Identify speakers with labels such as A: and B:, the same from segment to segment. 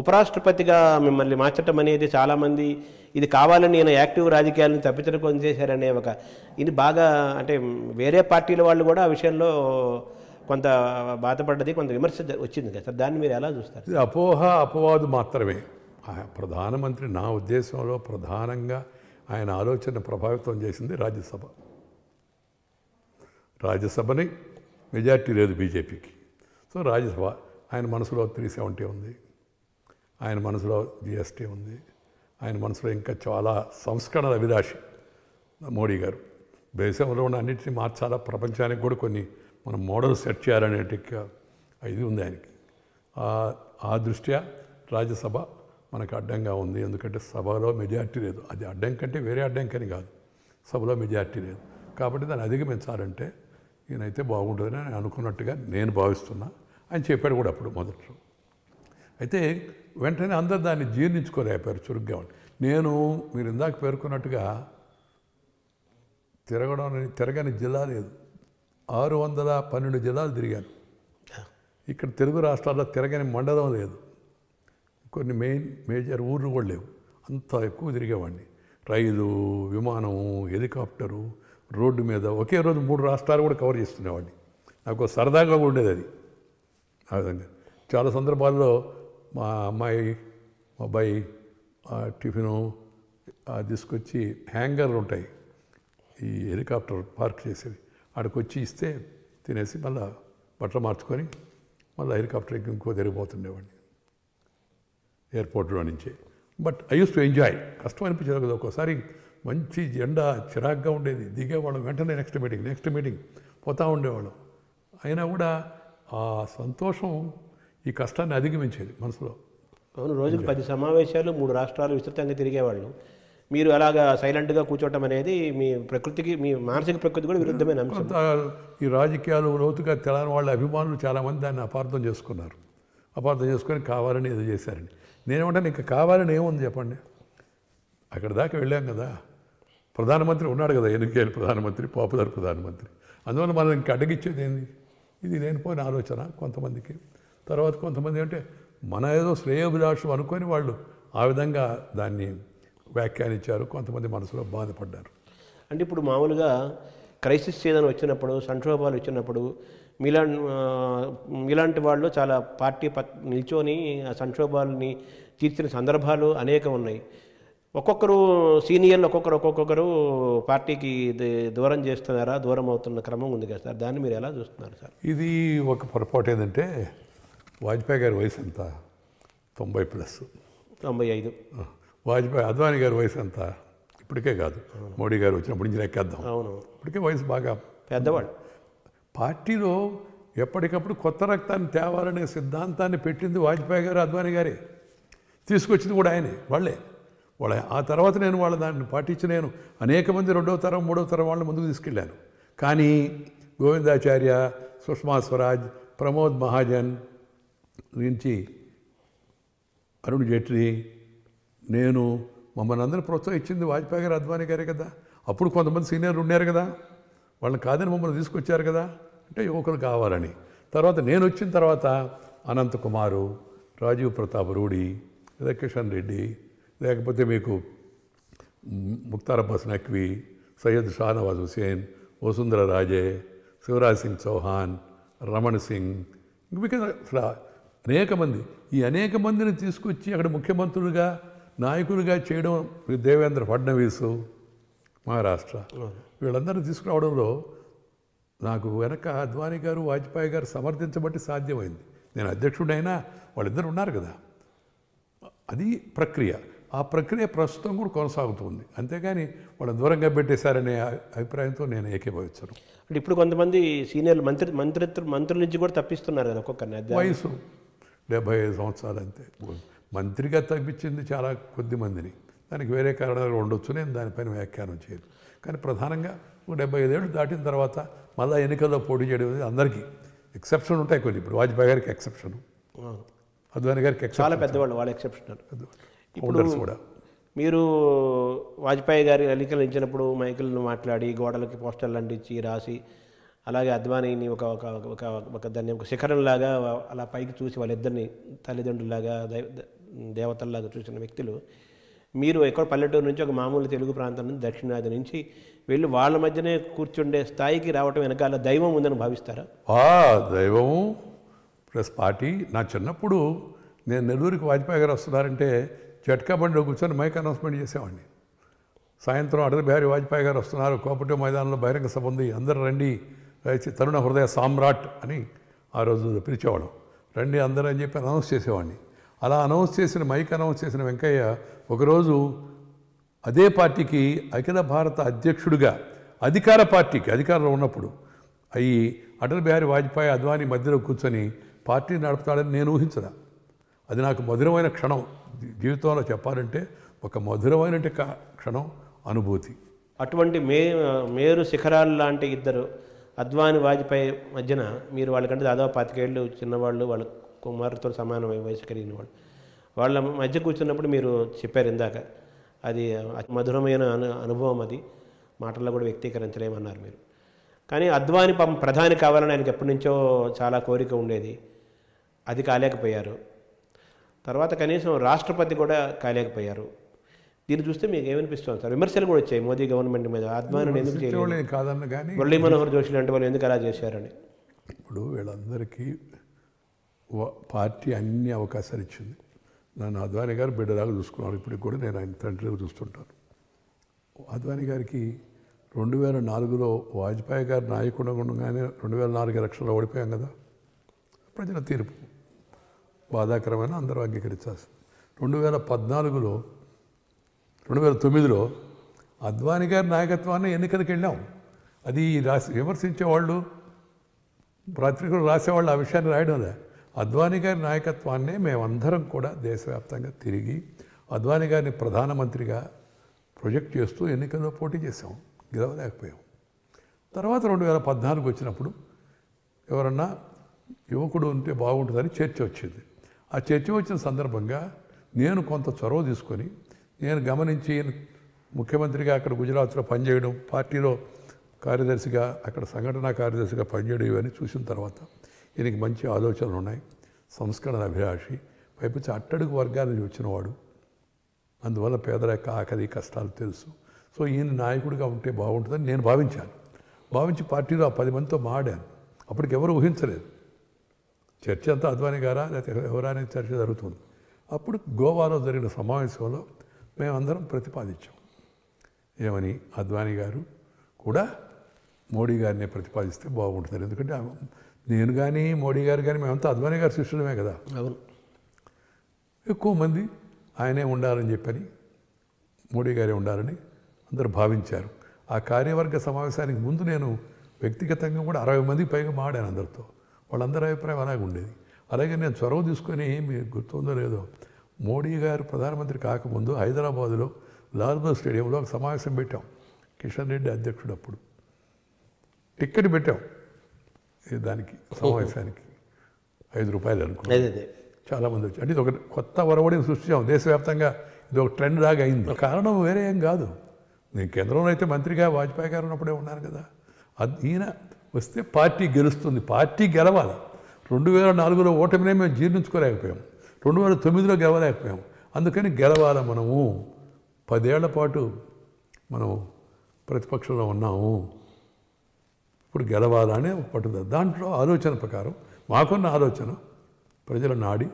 A: ఉపరాష్ట్రపతిగా మిమ్మల్ని మార్చడం అనేది చాలామంది ఇది కావాలని నేను యాక్టివ్ రాజకీయాలను తప్పించడం కోసం చేశారనే ఒక ఇది బాగా అంటే వేరే పార్టీల వాళ్ళు కూడా ఆ విషయంలో కొంత బాధపడ్డది, కొంత విమర్శ వచ్చింది కదా సార్, దాన్ని మీరు ఎలా చూస్తారు?
B: ఇది అపవాదు మాత్రమే. ప్రధానమంత్రి నా ఉద్దేశంలో ప్రధానంగా ఆయన ఆలోచన ప్రభావితం చేసింది రాజ్యసభ. రాజ్యసభని మెజార్టీ లేదు బీజేపీకి. సో రాజ్యసభ ఆయన మనసులో 370 ఉంది, ఆయన మనసులో జిఎస్టీ ఉంది, ఆయన మనసులో ఇంకా చాలా సంస్కరణల అభిలాషి మోడీ గారు. దేశంలో ఉన్న అన్నింటినీ మార్చాలా, ప్రపంచానికి కూడా కొన్ని మనం మోడల్ సెట్ చేయాలనేటి ఇది ఉంది ఆయనకి. ఆ దృష్ట్యా రాజ్యసభ మనకు అడ్డంగా ఉంది. ఎందుకంటే సభలో మెజార్టీ లేదు. అది అడ్డం కంటే వేరే అడ్డంకని కాదు, సభలో మెజార్టీ లేదు. కాబట్టి దాన్ని అధిగమించాలంటే ఈయనైతే బాగుంటుందని ఆయన అనుకున్నట్టుగా నేను భావిస్తున్నా. ఆయన చెప్పాడు కూడా అప్పుడు మొదట్లో. అయితే వెంటనే అందరు దాన్ని జీర్ణించుకోలేకపోయారు చురుగ్గా. నేను మీరు ఇందాక పేర్కొన్నట్టుగా తిరగని జిల్లా లేదు. 612 జిల్లాలు తిరిగాను. ఇక్కడ తెలుగు రాష్ట్రాల్లో తిరగని మండలం లేదు. కొన్ని మేజర్ ఊర్లు కూడా లేవు. అంత ఎక్కువ తిరిగేవాడిని. రైలు, విమానం, హెలికాప్టరు, రోడ్డు మీద ఒకే రోజు 3 రాష్ట్రాలు కూడా కవర్ చేస్తునేవాడిని. నాకు సరదాగా ఉండేది అది. ఆ విధంగా చాలా సందర్భాల్లో మా అబ్బాయి టిఫిను తీసుకొచ్చి హ్యాంగర్లు ఉంటాయి ఈ హెలికాప్టర్ పార్క్ చేసేవి, ఆడికి వచ్చి ఇస్తే తినేసి మళ్ళీ బట్టలు మార్చుకొని మళ్ళీ హెలికాప్టర్ ఇంకో తిరిగిపోతుండేవాడిని ఎయిర్పోర్ట్లో నుంచే. But I use to enjoy. కష్టం అనిపించేది కదా ఒక్కోసారి. మంచి ఎండ చిరాగ్గా ఉండేది. దిగేవాళ్ళం, వెంటనే నెక్స్ట్ మీటింగ్ పోతూ ఉండేవాళ్ళం. అయినా కూడా ఆ సంతోషం ఈ కష్టాన్ని అధిగమించేది మనసులో.
A: అవును, రోజుకు 10 సమావేశాలు 3 రాష్ట్రాలు విస్తృతంగా తిరిగేవాళ్ళు. మీరు అలాగా సైలెంట్గా కూర్చోవటం అనేది మీ ప్రకృతికి, మీ మానసిక ప్రకృతి కూడా విరుద్ధమైన అంశం.
B: ఈ రాజకీయాలు లోతుగా తెలని వాళ్ళ అభిమానులు చాలామంది దాన్ని అపార్థం చేసుకున్నారు. అపార్థం చేసుకొని కావాలని ఏదో చేశారని. నేనేమంటాను, ఇంకా కావాలని ఏముంది చెప్పండి. అక్కడ దాకా వెళ్ళాం కదా. ప్రధానమంత్రి ఉన్నాడు కదా, ఎన్నికల ప్రధానమంత్రి, పాపులర్ ప్రధానమంత్రి. అందువల్ల మనం ఇంకా అడ్డగిచ్చేది ఏంది? ఇది లేనిపోయిన ఆలోచన కొంతమందికి. తర్వాత కొంతమంది అంటే మన ఏదో శ్రేయోభిలాషం అనుకొని వాళ్ళు ఆ విధంగా దాన్ని వ్యాఖ్యానించారు. కొంతమంది మనసులో బాధపడ్డారు.
A: అంటే ఇప్పుడు మామూలుగా క్రైసిస్ ఏదైనా వచ్చినప్పుడు, సంక్షోభాలు వచ్చినప్పుడు మీలాంటి వాళ్ళు చాలా పార్టీ నిల్చొని ఆ సంక్షోభాలని తీర్చిన సందర్భాలు అనేకం ఉన్నాయి. ఒక్కొక్కరు సీనియర్లు ఒక్కొక్కరు పార్టీకి దూరం చేస్తున్నారా, దూరం అవుతున్న క్రమం ఉంది కదా సార్, దాన్ని మీరు ఎలా చూస్తున్నారు సార్?
B: ఇది ఒక పొరపాటు. ఏంటంటే వాజ్పేయి గారి వయసు ఎంత? 90+.
A: 95.
B: అద్వానీ గారి వయసు ఎంత? ఇప్పటికే కాదు, మోడీ గారు వచ్చినప్పటి నుంచి లెక్కేద్దాం.
A: అవును,
B: ఇప్పటికే వయసు బాగా
A: పెద్దవాళ్ళు.
B: పార్టీలో ఎప్పటికప్పుడు కొత్త రక్తాన్ని తేవాలనే సిద్ధాంతాన్ని పెట్టింది వాజ్పేయి గారు, అద్వానీ గారే. తీసుకొచ్చింది కూడా ఆయనే, వాళ్ళే. ఆ తర్వాత నేను దాన్ని పాటించి నేను అనేక మంది 2వ తరం 3వ తరం వాళ్ళని ముందుకు తీసుకెళ్ళాను. కానీ గోవిందాచార్య, సుష్మా స్వరాజ్, ప్రమోద్ మహాజన్ నుంచి అరుణ్ జైట్లీ, నేను మమ్మల్ని అందరూ ప్రోత్సహించింది వాజ్పేయి గారు, అద్వానీ గారే కదా. అప్పుడు కొంతమంది సీనియర్లు ఉన్నారు కదా, వాళ్ళని కాదని మమ్మల్ని తీసుకొచ్చారు కదా. అంటే యువకులు కావాలని. తర్వాత నేను వచ్చిన తర్వాత అనంత్ కుమారు, రాజీవ్ ప్రతాప్ రూడి, లేదా కిషన్ రెడ్డి, లేకపోతే మీకు ముఖ్తార్ అబ్బాస్ నఖ్వీ, సయ్యద్ షానవాజ్ హుసేన్, వసుంధర రాజే, శివరాజ్ సింగ్ చౌహాన్, రమణ్ సింగ్, ఇంకా అసలు అనేక మంది. ఈ అనేక మందిని తీసుకొచ్చి అక్కడ ముఖ్యమంత్రులుగా, నాయకులుగా చేయడం, దేవేంద్ర ఫడ్నవీసు మహారాష్ట్ర, వీళ్ళందరినీ తీసుకురావడంలో నాకు వెనక అద్వానీ గారు, వాజ్పేయి గారు సమర్థించబట్టి సాధ్యమైంది. నేను అధ్యక్షుడైనా వాళ్ళిద్దరు ఉన్నారు కదా. అది ప్రక్రియ. ఆ ప్రక్రియ ప్రస్తుతం కూడా కొనసాగుతుంది. అంతేగాని వాళ్ళని దూరంగా పెట్టేశారనే అభిప్రాయంతో నేను ఏకీభవించను.
A: అంటే ఇప్పుడు కొంతమంది సీనియర్ మంత్రుల నుంచి కూడా తప్పిస్తున్నారు కదా ఒక్కొక్కరిని.
B: వయసు 75 సంవత్సరాలు అంతే. మంత్రిగా తప్పించింది చాలా కొద్ది మందిని. దానికి వేరే కారణాలు ఉండొచ్చు, నేను దానిపైన వ్యాఖ్యానం చేయను. కానీ ప్రధానంగా 75 ఏళ్ళు దాటిన తర్వాత మళ్ళీ ఎన్నికల్లో పోటీ చేయడం అనేది అందరికీ. ఎక్సెప్షన్ ఉంటాయి కొన్ని. ఇప్పుడు వాజ్పేయి గారికి ఎక్సెప్షన్, అద్వానీ గారికి
A: చాలా పెద్దవాళ్ళు, వాళ్ళ ఎక్సెప్షన్.
B: ఇప్పుడు కూడా
A: మీరు వాజ్పేయి గారి ఎన్నికలు ఇచ్చినప్పుడు మైకులను మాట్లాడి, గోడలకి పోస్టర్లు అంటించి రాసి, అలాగే అద్వానీని ఒక దాన్ని ఒక శిఖరంలాగా అలా పైకి చూసి వాళ్ళిద్దరిని తల్లిదండ్రులాగా దేవతల్లాగా చూసిన వ్యక్తులు మీరు ఎక్కడ పల్లెటూరు నుంచి ఒక మామూలు తెలుగు ప్రాంతం నుంచి దక్షిణాది నుంచి వెళ్ళి వాళ్ళ మధ్యనే కూర్చుండే స్థాయికి రావటం వెనకాల దైవం ఉందని భావిస్తారా?
B: దైవము ప్లస్ పార్టీ. నా చిన్నప్పుడు నేను నెల్లూరుకి వాజ్పేయి గారు వస్తున్నారంటే జట్కా బండిలో కూర్చొని మైక్ అనౌన్స్మెంట్ చేసేవాడిని. సాయంత్రం అటల్ బిహారీ వాజ్పేయి గారు వస్తున్నారు, కోపటి మైదానంలో బహిరంగ సభ ఉంది, అందరూ రండి, తరుణ హృదయ సామ్రాట్ అని ఆ రోజు పిలిచేవాళ్ళం. రండి అందరూ అని చెప్పి అనౌన్స్ చేసేవాడిని. అలా అనౌన్స్ చేసిన మైక్ అనౌన్స్ చేసిన వెంకయ్య ఒకరోజు అదే పార్టీకి అఖిల భారత అధ్యక్షుడిగా అధికార పార్టీకి అధికారంలో ఉన్నప్పుడు అయ్యి అటల్ బిహారీ వాజ్పేయి అద్వానీ మధ్యలో కూర్చొని పార్టీ నడుపుతాడని నేను ఊహించదా. అది నాకు మధురమైన క్షణం. జీవితంలో చెప్పాలంటే ఒక మధురమైన క్షణం, అనుభూతి.
A: అటువంటి మేరు శిఖరాలు లాంటి ఇద్దరు అద్వానీ వాజ్పేయి మధ్యన మీరు వాళ్ళకంటే దాదాపు 25 ఏళ్ళు చిన్నవాళ్ళు, వాళ్ళ కుమారుతో సమాన వయసు కలిగిన వాళ్ళు, వాళ్ళ మధ్య కూర్చున్నప్పుడు మీరు చెప్పారు ఇందాక, అది మధురమైన అనుభవం, అది మాటల్లో కూడా వ్యక్తీకరించలేమన్నారు మీరు. కానీ అద్వానీ ప్రధాని కావాలని ఆయనకి ఎప్పటి నుంచో చాలా కోరిక ఉండేది, అది కాలేకపోయారు. తర్వాత కనీసం రాష్ట్రపతి కూడా కాలేకపోయారు. దీన్ని చూస్తే మీకు ఏమనిపిస్తుంది సార్? విమర్శలు కూడా వచ్చాయి మోదీ గవర్నమెంట్ మీద, అద్వానీని ఎందుకు చేయలేదు,
B: కాదన్న కానీ
A: మురళీ మనోహర్ జోషి లాంటి వాళ్ళు ఎందుకు అలా చేశారని.
B: ఇప్పుడు వీళ్ళందరికీ పార్టీ అన్ని అవకాశాలు ఇచ్చింది. నన్ను అద్వానీ గారు బిడ్డలాగా చూసుకున్నారు. ఇప్పటికి కూడా నేను ఆయన తండ్రిగా చూస్తుంటాను. అద్వానీ గారికి 2004లో వాజ్పేయి గారు నాయకుడు ఉండగానే 2004 ఎలక్షన్లో ఓడిపోయాం కదా. ప్రజల తీర్పు బాధాకరమైన, అందరూ అంగీకరించాల్సింది. 2009లో అద్వానీ గారి నాయకత్వాన్ని ఎన్నికలకు వెళ్ళాం. అది విమర్శించేవాళ్ళు, పత్రికలు రాసేవాళ్ళు ఆ విషయాన్ని రాయడంలే. అద్వానీ గారి నాయకత్వాన్నే మేమందరం కూడా దేశవ్యాప్తంగా తిరిగి అద్వానీ గారిని ప్రధానమంత్రిగా ప్రొజెక్ట్ చేస్తూ ఎన్నికల్లో పోటీ చేసాం, గెలవలేకపోయాం. తర్వాత 2014 వచ్చినప్పుడు ఎవరన్నా యువకుడు ఉంటే బాగుంటుందని చర్చ వచ్చింది. ఆ చర్చ వచ్చిన సందర్భంగా నేను కొంత చొరవ తీసుకొని, నేను గమనించి ముఖ్యమంత్రిగా అక్కడ గుజరాత్లో పనిచేయడం, పార్టీలో కార్యదర్శిగా అక్కడ సంఘటనా కార్యదర్శిగా పనిచేయడం, ఇవన్నీ చూసిన తర్వాత ఈయనకి మంచి ఆలోచనలు ఉన్నాయి, సంస్కరణ అభిలాషి, పైపించి అట్టడుగు వర్గాల నుంచి వచ్చినవాడు, అందువల్ల పేదరిక ఆకలి కష్టాలు తెలుసు. సో ఈయన నాయకుడిగా ఉంటే బాగుంటుందని నేను భావించి పార్టీలో ఆ 10 మందితో మాడాను. అప్పటికి ఎవరు ఊహించలేదు. చర్చ అంతా అద్వానీ గారా లేకపోతే ఎవరా అనేది చర్చ జరుగుతుంది. అప్పుడు గోవాలో జరిగిన సమావేశంలో మేమందరం ప్రతిపాదించాం. ఏమని? అద్వానీ గారు కూడా మోడీ గారిని ప్రతిపాదిస్తే బాగుంటుంది. ఎందుకంటే నేను కానీ మోడీ గారు కానీ మేమంతా అద్వానీ గారి శిష్యులమే కదా.
A: అవును.
B: ఎక్కువ మంది ఆయనే ఉండాలని చెప్పని, మోడీ గారే ఉండాలని అందరూ భావించారు. ఆ కార్యవర్గ సమావేశానికి ముందు నేను వ్యక్తిగతంగా కూడా 60 మందికి పైగా మాడాను అందరితో. వాళ్ళందరి అభిప్రాయం అలాగే ఉండేది. అలాగే నేను చొరవ తీసుకొని, మీకు గుర్తుందో లేదో, మోడీ గారు ప్రధానమంత్రి కాకముందు హైదరాబాదులో లాల్బాగ్ స్టేడియంలో ఒక సమావేశం పెట్టాం. కిషన్ రెడ్డి అధ్యక్షుడు. అప్పుడు టికెట్ పెట్టాం దానికి, సమావేశానికి ₹5 అనుకుంటే చాలామంది వచ్చి. అంటే ఇది ఒక కొత్త ఒరవడిని సృష్టించాం దేశవ్యాప్తంగా. ఇది ఒక ట్రెండ్ లాగా అయింది. కారణం వేరే ఏం కాదు, నేను కేంద్రంలో అయితే మంత్రిగా వాజ్పేయి గారు ఉన్నప్పుడే ఉన్నాను కదా. ఈయన వస్తే పార్టీ గెలుస్తుంది, పార్టీ గెలవాలి. 2004లో ఓటమినే మేము జీర్ణించుకోలేకపోయాం, 2009లో గెలవలేకపోయాం. అందుకని గెలవాలి మనము. 10 ఏళ్ల పాటు మనం ప్రతిపక్షంలో ఉన్నాము, ఇప్పుడు గెలవాలనే ఒక పట్టుదల. దాంట్లో ఆలోచన ప్రకారం మాకున్న ఆలోచన ప్రజల నాడి,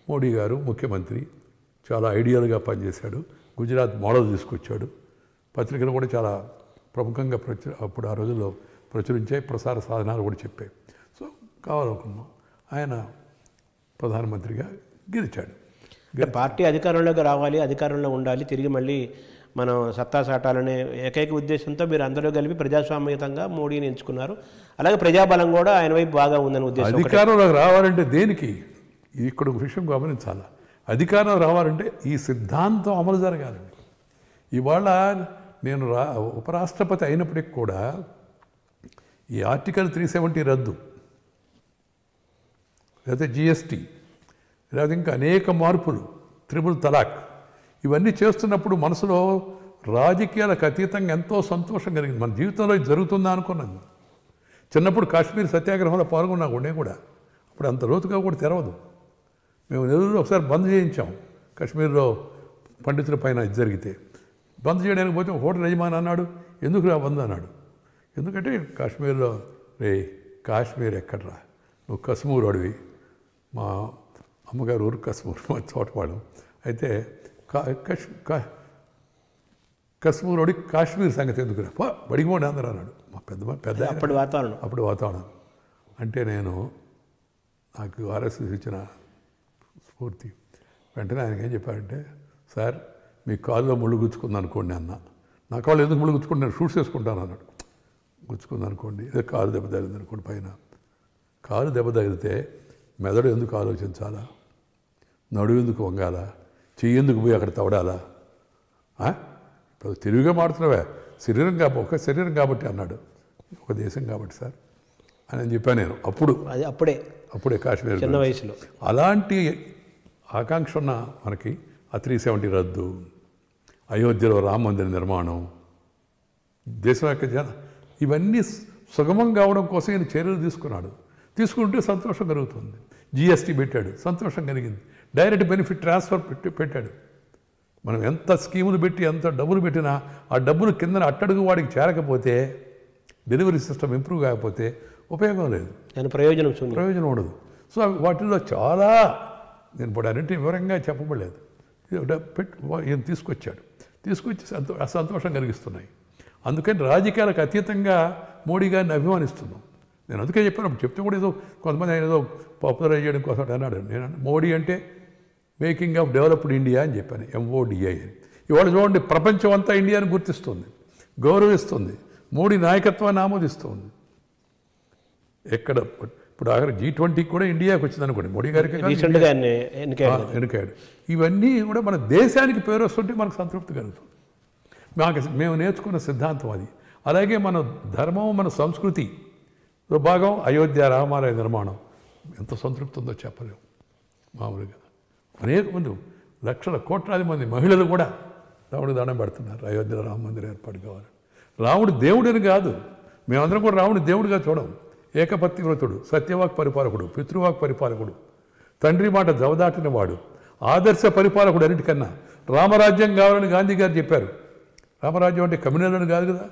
B: మోడీ గారు ముఖ్యమంత్రి చాలా ఐడియల్గా పనిచేశాడు, గుజరాత్ మోడల్ తీసుకొచ్చాడు. పత్రికలు కూడా చాలా ప్రముఖంగా అప్పుడు ఆ రోజుల్లో ప్రచురించాయి, ప్రసార సాధనాలు కూడా చెప్పాయి. సో కావాలనుకున్నాం, ఆయన ప్రధానమంత్రిగా గెలిచాడు.
A: పార్టీ అధికారంలోకి రావాలి, అధికారంలో ఉండాలి, తిరిగి మళ్ళీ మనం సత్తా చాటాలనే ఏకైక ఉద్దేశంతో మీరు అందరూ కలిపి ప్రజాస్వామ్యతంగా మోడీని ఎంచుకున్నారు. అలాగే ప్రజాబలం కూడా ఆయన వైపు బాగా ఉందని ఉద్దేశం.
B: అధికారంలోకి రావాలంటే దేనికి? ఇక్కడ ఒక విషయం గమనించాలి. అధికారం రావాలంటే ఈ సిద్ధాంతం అమలు జరగాలండి. ఇవాళ నేను ఉపరాష్ట్రపతి అయినప్పటికి కూడా ఈ ఆర్టికల్ 370 రద్దు, లేకపోతే GST, లేకపోతే ఇంకా అనేక మార్పులు, త్రిపుల్ తలాక్, ఇవన్నీ చేస్తున్నప్పుడు మనసులో రాజకీయాలకు అతీతంగా ఎంతో సంతోషం కలిగింది. మన జీవితంలో ఇది జరుగుతుందా అనుకున్నాను. చిన్నప్పుడు కాశ్మీర్ సత్యాగ్రహంలో పాల్గొన్నా కూడా అప్పుడు అంత లోతుగా కూడా తెరవదు. మేము నెల్లూరులో ఒకసారి బంద్ చేయించాం, కాశ్మీర్లో పండితుల పైన ఇది జరిగితే బంద్ చేయడానికి పోతే హోటల్ యజమాని అన్నాడు, ఎందుకు రా బంద్ అన్నాడు. ఎందుకంటే కాశ్మీర్లో కాశ్మీర్ ఎక్కడరా, నువ్వు కశ్మూర్ అడివి, మా అమ్మగారు ఊరు కశ్మూర్, మా తోటపాడు. అయితే కశ్మూర్ అడిగి కాశ్మీర్ సంగతి ఎందుకురా, బడిగిపోండి అందరూ అన్నాడు. మా పెద్ద అప్పుడు వాతావరణం అంటే నాకు ఆర్ఎస్ఎస్ ఇచ్చిన స్ఫూర్తి. వెంటనే ఆయనకి ఏం చెప్పారంటే, సార్ మీ కాలులో ముళ్ళు గుచ్చుకుంది అనుకోండి అన్న. నా కాళ్ళు ఎందుకు ముళ్ళు గుచ్చుకుంటే నేను షూట్స్ వేసుకుంటాను అన్నాడు. గుచ్చుకుంది అనుకోండి, ఏదో కాలు దెబ్బ తగిలింది అనుకోండి, పైన కాలు దెబ్బ తగిలితే మెదడు ఎందుకు ఆలోచించాలా, నడువు ఎందుకు వంగాలా, చెయ్యి ఎందుకు పోయి అక్కడ తవడాలా, ఇప్పుడు తిరిగిగా మాడుతున్నావే, ఒక శరీరం కాబట్టి అన్నాడు. ఒక దేశం కాబట్టి సార్ అని చెప్పాను నేను. అప్పుడే కాశ్మీర్
A: చిన్న వయసులో
B: అలాంటి ఆకాంక్ష ఉన్న మనకి ఆ 370 రద్దు, అయోధ్యలో రామ మందిర నిర్మాణం, దేశం యొక్క ఇవన్నీ సుగమం కావడం కోసం ఈయన చర్యలు తీసుకుంటే సంతోషం కలుగుతుంది. జిఎస్టీ పెట్టాడు, సంతోషం కలిగింది. డైరెక్ట్ బెనిఫిట్ ట్రాన్స్ఫర్ పెట్టాడు. మనం ఎంత స్కీములు పెట్టి ఎంత డబ్బులు పెట్టినా ఆ డబ్బులు కింద అట్టడుగు వాడికి చేరకపోతే, డెలివరీ సిస్టమ్ ఇంప్రూవ్ కాకపోతే ఉపయోగం లేదు, ప్రయోజనం ఉండదు. సో వాటిల్లో చాలా నేను ఇప్పుడు అన్నింటి వివరంగా చెప్పబడలేదు. ఈయన తీసుకొచ్చి సంతోషం కలిగిస్తున్నాయి. అందుకని రాజకీయాలకు అతీతంగా మోడీ గారిని అభిమానిస్తున్నాం. నేను అందుకే చెప్పాను, చెప్తే కూడా ఏదో కొంతమంది ఆయన ఏదో పాపులరైజ్ చేయడం కోసం అన్నాడు. నేను మోడీ అంటే మేకింగ్ ఆఫ్ డెవలప్డ్ ఇండియా అని చెప్పాను, MODI అని. ఇవాళ చూడండి, ప్రపంచం అంతా ఇండియాని గుర్తిస్తుంది, గౌరవిస్తుంది, మోడీ నాయకత్వాన్ని ఆమోదిస్తుంది. ఎక్కడ ఇప్పుడు ఆఖరి G20 కూడా ఇండియాకి వచ్చింది అనుకోండి, మోడీ గారికి ఎన్నికాడు. ఇవన్నీ కూడా మన దేశానికి పేరు వస్తుంటే మనకు సంతృప్తి కలుగుతుంది. మేము నేర్చుకున్న సిద్ధాంతం అది. అలాగే మన ధర్మం, మన సంస్కృతి భాగం అయోధ్య రామాలయ నిర్మాణం ఎంత సంతృప్తి ఉందో చెప్పలేము. మామూలుగా అనేక మంది, లక్షల కోట్లాది మంది మహిళలు కూడా రాముడికి దండం పెడుతున్నారు అయోధ్యలో రామ మందిరం ఏర్పాటు కావాలని. రాముడు దేవుడిని కాదు, మేమందరం కూడా రాముడిని దేవుడిగా చూడం. ఏకపత్ని వ్రతుడు, సత్యవాక్ పరిపాలకుడు, పితృవాక్ పరిపాలకుడు, తండ్రి మాట జవదాటిన వాడు, ఆదర్శ పరిపాలకుడు. అన్నిటికన్నా రామరాజ్యం కావాలని గాంధీ గారు చెప్పారు. రామరాజ్యం అంటే కమ్యూనల్ని కాదు కదా,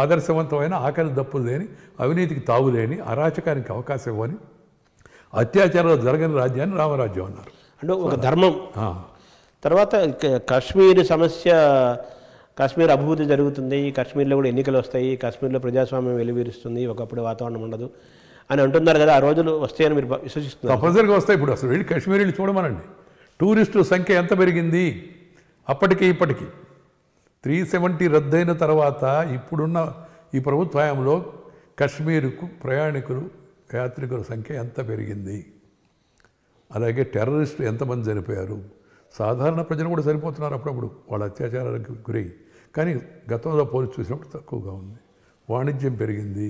B: ఆదర్శవంతమైన, ఆకలి దప్పులు లేని, అవినీతికి తావు లేని, అరాచకానికి అవకాశం ఇవ్వని, అత్యాచారాలు జరగని రాజ్యాన్ని రామరాజ్యం అన్నారు.
A: అంటే ఒక ధర్మం. తర్వాత కాశ్మీర్ సమస్య, కాశ్మీర్ అభివృద్ధి జరుగుతుంది, కాశ్మీర్లో కూడా ఎన్నికలు వస్తాయి, కాశ్మీర్లో ప్రజాస్వామ్యం వెలువరిస్తుంది, ఒకప్పుడు వాతావరణం ఉండదు అని అంటున్నారు కదా. ఆ రోజులు వస్తాయని మీరు విశ్వసిస్తున్నారు?
B: తప్పనిసరిగా వస్తాయి. ఇప్పుడు అసలు వెళ్ళి కాశ్మీర్ వెళ్ళి చూడమనండి, టూరిస్టు సంఖ్య ఎంత పెరిగింది అప్పటికి ఇప్పటికీ. 370 రద్దయిన తర్వాత ఇప్పుడున్న ఈ ప్రభుత్వంలో కాశ్మీర్కు ప్రయాణికులు, యాత్రికుల సంఖ్య ఎంత పెరిగింది. అలాగే టెర్రరిస్టులు ఎంతమంది చనిపోయారు, సాధారణ ప్రజలు కూడా చనిపోతున్నారు అప్పుడప్పుడు వాళ్ళ అత్యాచారాలకు గురై. కానీ గతంలో పోల్చి చూసినప్పుడు తక్కువగా ఉంది. వాణిజ్యం పెరిగింది,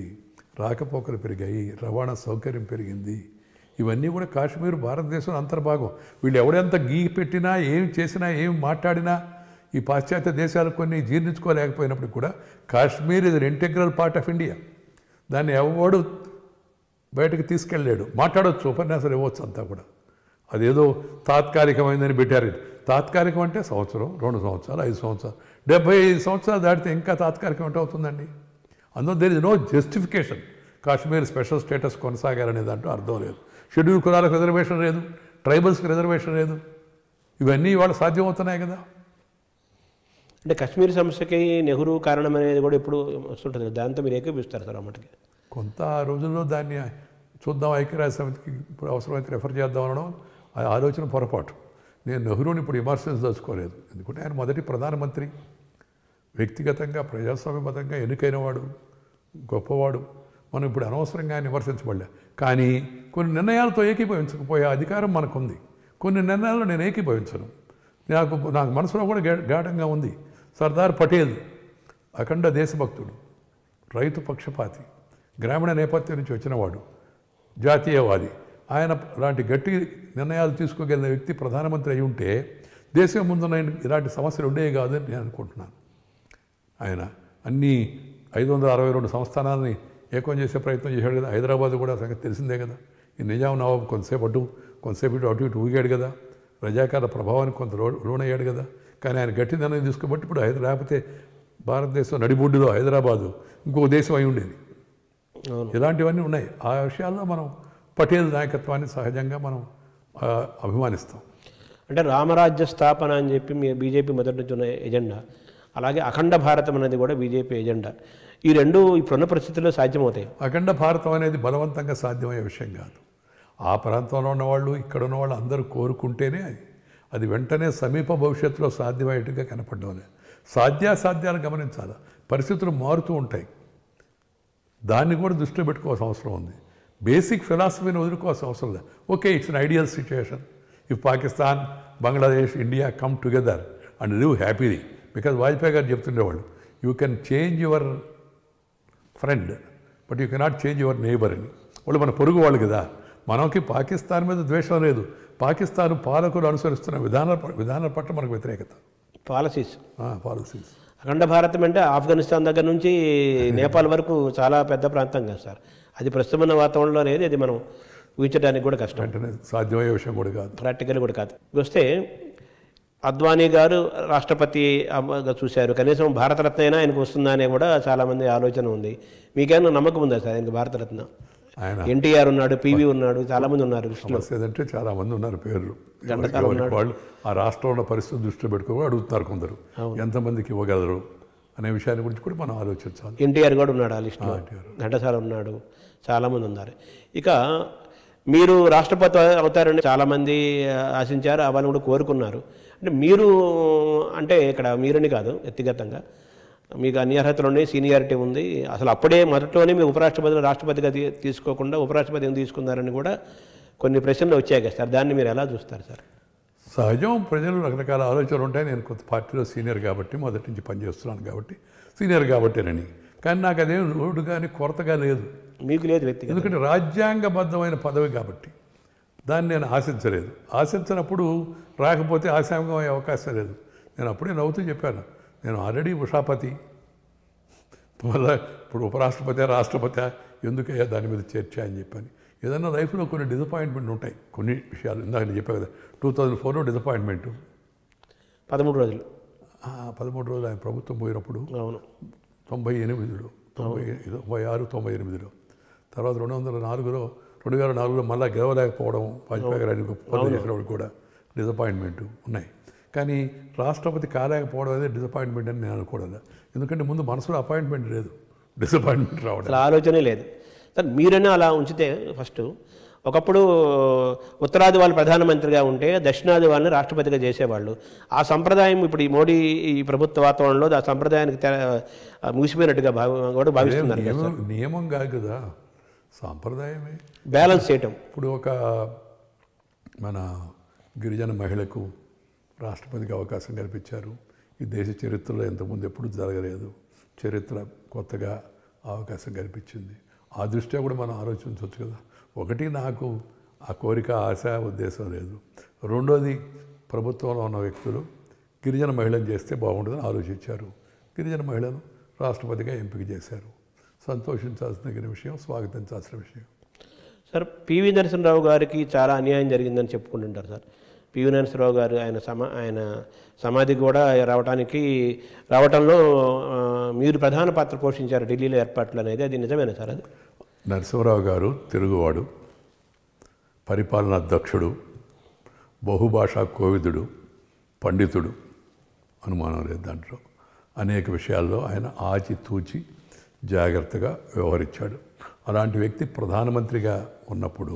B: రాకపోకలు పెరిగాయి, రవాణా సౌకర్యం పెరిగింది. ఇవన్నీ కూడా కాశ్మీర్ భారతదేశం అంతర్భాగం. వీళ్ళు ఎవడెంత గీ పెట్టినా, ఏం చేసినా, ఏం మాట్లాడినా ఈ పాశ్చాత్య దేశాలు కొన్ని జీర్ణించుకోలేకపోయినప్పుడు కూడా కాశ్మీర్ ఇది ఇంటెగ్రల్ పార్ట్ ఆఫ్ ఇండియా. దాన్ని ఎవడు బయటకు తీసుకెళ్ళలేడు. మాట్లాడవచ్చు, ఉపన్యాసాలు ఇవ్వచ్చు, అంతా కూడా. అదేదో తాత్కాలికమైందని పెట్టారు. తాత్కాలికం అంటే సంవత్సరం, 2 సంవత్సరాలు, 5 సంవత్సరాలు, 75 సంవత్సరాలు దాటితే ఇంకా తాత్కాలికం అంటే అవుతుందండి. అందులో there is no justification. Kashmir special status కొనసాగాలనే దాంట్లో అర్థం లేదు. షెడ్యూల్ కులాలకు రిజర్వేషన్ లేదు, ట్రైబల్స్కి రిజర్వేషన్ లేదు. ఇవన్నీ ఇవాళ సాధ్యమవుతున్నాయి కదా.
A: అంటే కాశ్మీర్ సమస్యకి నెహ్రూ కారణం అనేది కూడా ఇప్పుడు వస్తుంటుంది. దాంతో మీరు ఏకీపిస్తారు సార్? అమ్మటికి
B: కొంత రోజుల్లో దాన్ని చూద్దాం, ఐక్యరాజ్య సమితికి ఇప్పుడు అవసరమైతే రెఫర్ చేద్దాం అనడం ఆలోచన పొరపాటు. నేను నెహ్రూని ఇప్పుడు విమర్శించదలుచుకోలేదు. ఎందుకంటే ఆయన మొదటి ప్రధానమంత్రి, వ్యక్తిగతంగా ప్రజాస్వామ్యబద్ధంగా ఎన్నికైన వాడు, గొప్పవాడు. మనం ఇప్పుడు అనవసరంగా ఆయన విమర్శించబడలే. కానీ కొన్ని నిర్ణయాలతో ఏకీభవించకపోయే అధికారం మనకుంది. కొన్ని నిర్ణయాలు నేను ఏకీభవించను. నాకు మనసులో కూడా గాఢంగా ఉంది. సర్దార్ పటేల్ అఖండ దేశభక్తుడు, రైతు పక్షపాతి, గ్రామీణ నేపథ్యం నుంచి వచ్చినవాడు, జాతీయవాది. ఆయన లాంటి గట్టి నిర్ణయాలు తీసుకోగలిగిన వ్యక్తి ప్రధానమంత్రి అయి ఉంటే దేశం ముందున్న ఇలాంటి సమస్యలు ఉండేవి కాదని నేను అనుకుంటున్నాను. ఆయన అన్ని 562 సంస్థానాలని ఏకం చేసే ప్రయత్నం చేశాడు కదా. హైదరాబాద్ కూడా సంగతి తెలిసిందే కదా. ఈ నిజాం నవాబు కొంతసేపు అటు ఇటు ఊగాడు కదా. రజాకార ప్రభావానికి కొంత లోనయ్యాడు కదా. కానీ ఆయన గట్టి నిర్ణయం తీసుకోబట్టి ఇప్పుడు లేకపోతే భారతదేశం నడిబొడ్డులో హైదరాబాదు ఇంకో దేశం అయి ఉండేది. ఇలాంటివన్నీ ఉన్నాయి. ఆ విషయాల్లో మనం పటేల్ నాయకత్వాన్ని సహజంగా మనం అభిమానిస్తాం.
A: అంటే రామరాజ్య స్థాపన అని చెప్పి మీ బీజేపీ మొదటి నుంచి ఉన్న ఎజెండా, అలాగే అఖండ భారతం అనేది కూడా బీజేపీ ఎజెండా. ఈ రెండు ఇప్పుడున్న పరిస్థితుల్లో సాధ్యమవుతాయి.
B: అఖండ భారతం అనేది బలవంతంగా సాధ్యమయ్యే విషయం కాదు. ఆ ప్రాంతంలో ఉన్నవాళ్ళు ఇక్కడ ఉన్నవాళ్ళు అందరూ కోరుకుంటేనే అది వెంటనే సమీప భవిష్యత్తులో సాధ్యమయ్యేట్టుగా కనపడడం లేదు. సాధ్యాసాధ్యాలు గమనించాలి. పరిస్థితులు మారుతూ ఉంటాయి. దాన్ని కూడా దృష్టిలో పెట్టుకోవాల్సిన అవసరం ఉంది. బేసిక్ ఫిలాసఫీని వదులుకోవాల్సిన అవసరం లేదు. Okay, it's an ideal situation. If Pakistan, Bangladesh, India come together and live happily. Because Vajpayee garu చెప్తుండేవాళ్ళు, you can change your friend but you cannot change your neighbour అని. వాళ్ళు మన పొరుగు వాళ్ళు కదా. మనకి పాకిస్తాన్ మీద ద్వేషం లేదు. పాకిస్తాన్ పాలకులు అనుసరిస్తున్న విధానాల పట్ల మనకు వ్యతిరేకత.
A: పాలసీస్
B: అఖండ
A: భారతం అంటే ఆఫ్ఘనిస్తాన్ దగ్గర నుంచి నేపాల్ వరకు చాలా పెద్ద ప్రాంతం కదా సార్. అది ప్రస్తుతమైన వాతావరణంలో అనేది అది మనం ఊహించడానికి కూడా కష్టం.
B: అంటే సాధ్యమయ్యే విషయం కూడా కాదు,
A: ప్రాక్టికల్ కూడా కాదు. వస్తే అద్వానీ గారు రాష్ట్రపతిగా చూశారు. కనీసం భారతరత్న అయినా ఆయనకు వస్తుందా అనే కూడా చాలామంది ఆలోచన ఉంది. మీకేమైనా నమ్మకం ఉందా సార్ ఆయనకు భారతరత్న?
B: ఆయన
A: ఎన్టీఆర్ ఉన్నాడు, పివి ఉన్నాడు, చాలామంది ఉన్నారు.
B: అంటే చాలామంది ఉన్నారు పేర్లు. వాళ్ళు ఆ రాష్ట్రంలో పరిస్థితి దృష్టిలో పెట్టుకోవాలి అడుగుతున్నారు కొందరు. ఎంతమందికి ఇవ్వగలరు అనే విషయాన్ని గురించి కూడా మనం ఆలోచించాలి.
A: ఎన్టీఆర్ కూడా ఉన్నాడు ఆ లిస్టులో, ఘంటసాల ఉన్నాడు, చాలామంది ఉన్నారు. ఇక మీరు రాష్ట్రపతి అవుతారని చాలామంది ఆశించారు, అవన్నీ కూడా కోరుకున్నారు. అంటే మీరు అంటే ఇక్కడ మీరని కాదు, వ్యక్తిగతంగా మీకు అన్ని అర్హతలు ఉన్నాయి, సీనియారిటీ ఉంది. అసలు అప్పుడే మొదట్లోనే మీ ఉపరాష్ట్రపతిని రాష్ట్రపతిగా తీసుకోకుండా ఉపరాష్ట్రపతి ఎందుకు తీసుకున్నారని కూడా కొన్ని ప్రశ్నలు వచ్చాయి కదా సార్. దాన్ని మీరు ఎలా చూస్తారు సార్?
B: సహజం, ప్రజలు రకరకాల ఆలోచనలు ఉంటాయి. నేను కొంత పార్టీలో సీనియర్ కాబట్టి, మొదటి నుంచి పనిచేస్తున్నాను కాబట్టి సీనియర్ కాబట్టేనని. కానీ నాకు అదేం లోటు కానీ కొరతగా లేదు.
A: మీకు లేదు వ్యక్తిగత?
B: ఎందుకంటే రాజ్యాంగబద్ధమైన పదవి కాబట్టి దాన్ని నేను ఆశించలేదు. ఆశించినప్పుడు రాకపోతే ఆశాంగం అయ్యే అవకాశం లేదు. నేను అప్పుడే నవ్వుతూ చెప్పాను, నేను ఆల్రెడీ ఉషాపతి, మళ్ళీ ఇప్పుడు ఉపరాష్ట్రపతి, రాష్ట్రపతి, ఎందుకయ్యా దాని మీద చర్చ అని చెప్పాను. ఏదన్నా లైఫ్లో కొన్ని డిసప్పాయింట్మెంట్ ఉంటాయి, కొన్ని విషయాలు. ఇందాక నేను చెప్పాను కదా, 2004లో డిసప్పాయింట్మెంట్.
A: 13 రోజులు
B: 13 రోజులు ఆయన ప్రభుత్వం పోయినప్పుడు.
A: అవును.
B: 98లో 96, 98లో. తర్వాత 2004లో మళ్ళీ గెలవలేకపోవడం, వాజ్పేయి గారు ఆయన పదవి చేసినప్పుడు కూడా డిసప్పాయింట్మెంట్ ఉన్నాయి. కానీ రాష్ట్రపతి కాలేకపోవడం అదే డిసప్పాయింట్మెంట్ అని నేను అనుకోవడం. ఎందుకంటే ముందు మనసులో అపాయింట్మెంట్ లేదు, డిసప్పాయింట్మెంట్ రావడం
A: ఆలోచనే లేదు. సార్ మీరైనా అలా ఉంచితే ఫస్ట్ ఒకప్పుడు ఉత్తరాది వాళ్ళు ప్రధానమంత్రిగా ఉంటే దక్షిణాది వాళ్ళని రాష్ట్రపతిగా చేసేవాళ్ళు. ఆ సంప్రదాయం ఇప్పుడు ఈ మోడీ ఈ ప్రభుత్వ వాతావరణంలో ఆ సంప్రదాయానికి ముగిసిపోయినట్టుగా కూడా భావిస్తున్నారు.
B: నియమం కాదు కదా, సాంప్రదాయమే.
A: బ్యాలెన్స్ చేయటం.
B: ఇప్పుడు ఒక మన గిరిజన మహిళకు రాష్ట్రపతికి అవకాశం కల్పించారు. ఈ దేశ చరిత్రలో ఇంతకుముందు ఎప్పుడు జరగలేదు. చరిత్ర కొత్తగా అవకాశం కల్పించింది. ఆ దృష్ట్యా కూడా మనం ఆలోచించవచ్చు కదా. ఒకటి, నాకు ఆ కోరిక, ఆశ, ఉద్దేశం లేదు. రెండోది, ప్రభుత్వంలో ఉన్న వ్యక్తులు గిరిజన మహిళను చేస్తే బాగుంటుందని ఆలోచించారు. గిరిజన మహిళను రాష్ట్రపతిగా ఎంపిక చేశారు. సంతోషించాల్సిన విషయం, స్వాగతించాల్సిన విషయం.
A: సార్, పివి నరసింహరావు గారికి చాలా అన్యాయం జరిగిందని చెప్పుకుంటుంటారు సార్. పివి నరసింహరావు గారు ఆయన సమాధి కూడా రావటంలో మీరు ప్రధాన పాత్ర పోషించారు ఢిల్లీలో ఏర్పాట్లు అనేది, అది నిజమేనా సార్? అది
B: నరసింహరావు గారు తెలుగువాడు, పరిపాలనా దక్షుడు, బహుభాషా కోవిదుడు, పండితుడు, అనుమానం లేదు దాంట్లో. అనేక విషయాల్లో ఆయన ఆచితూచి జాగ్రత్తగా వ్యవహరించాడు. అలాంటి వ్యక్తి ప్రధానమంత్రిగా ఉన్నప్పుడు,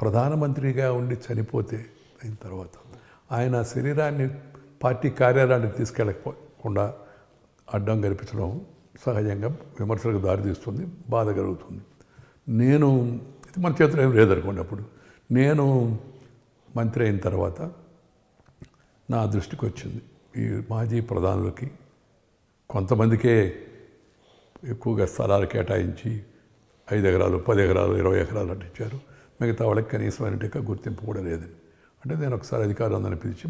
B: ప్రధానమంత్రిగా ఉండి చనిపోతే అయిన తర్వాత ఆయన శరీరాన్ని పార్టీ కార్యాలయానికి తీసుకెళ్ళకుండా అడ్డం కల్పించడం సహజంగా విమర్శలకు దారితీస్తుంది, బాధ కలుగుతుంది. ఇది మన చేతిలో ఏం లేదనుకోండి. అప్పుడు నేను మంత్రి అయిన తర్వాత నా దృష్టికి వచ్చింది, ఈ మాజీ ప్రధానులకి కొంతమందికే ఎక్కువగా స్థలాలు కేటాయించి 5 ఎకరాలు, 10 ఎకరాలు, 20 ఎకరాలు అంటే ఇచ్చారు. మిగతా వాళ్ళకి కనీసం అనేటిగా గుర్తింపు కూడా లేదని. అంటే నేను ఒకసారి అధికారులందరిని పిలిచి